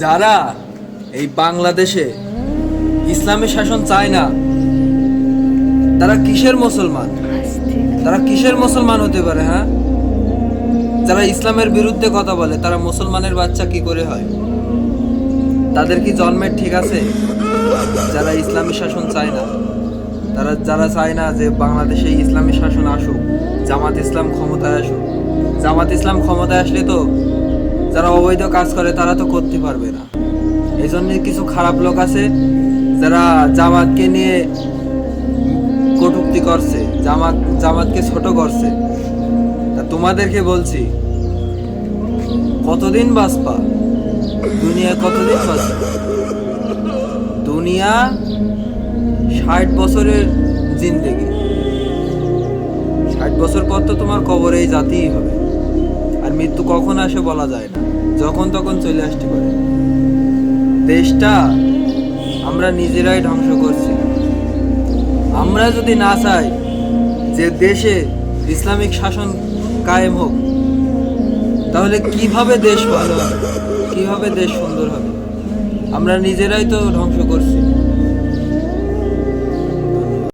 যারা এই বাংলাদেশে ইসলামের শাসন চায় না, তারা কিসের মুসলমান? তারা কিসের মুসলমান হতে পারে? হ্যাঁ, যারা ইসলামের বিরুদ্ধে কথা বলে তারা মুসলমানের বাচ্চা কি করে হয়? তাদের কি জন্মের ঠিক আছে? যারা ইসলামী শাসন চায় না, যারা চায় না যে বাংলাদেশে ইসলামী শাসন আসুক, জামাত ইসলাম ক্ষমতায় আসুক। জামাত ইসলাম ক্ষমতায় আসলে তো যারা অবৈধ কাজ করে তারা তো করতে পারবে না। এই জন্য কিছু খারাপ লোক আছে যারা জামাতকে নিয়ে কটূক্তি করছে, জামাতকে ছোট করছে। তা তোমাদেরকে বলছি, কতদিন বাঁচবা? দুনিয়া কতদিন বাঁচবে? দুনিয়া 60 বছরের জিন্দেগি। 60 বছর পর তো তোমার কবরেই যেতেই হবে। আর মৃত্যু কখন আসে বলা যায় না, যখন তখন চলে আসতে পারে। দেশটা আমরা নিজেরাই ধ্বংস করছি। আমরা যদি না চাই যে দেশে ইসলামিক শাসন কায়েম হোক, তাহলে কিভাবে দেশ ভালো হবে, কিভাবে দেশ সুন্দর হবে? আমরা নিজেরাই তো ধ্বংস করছি।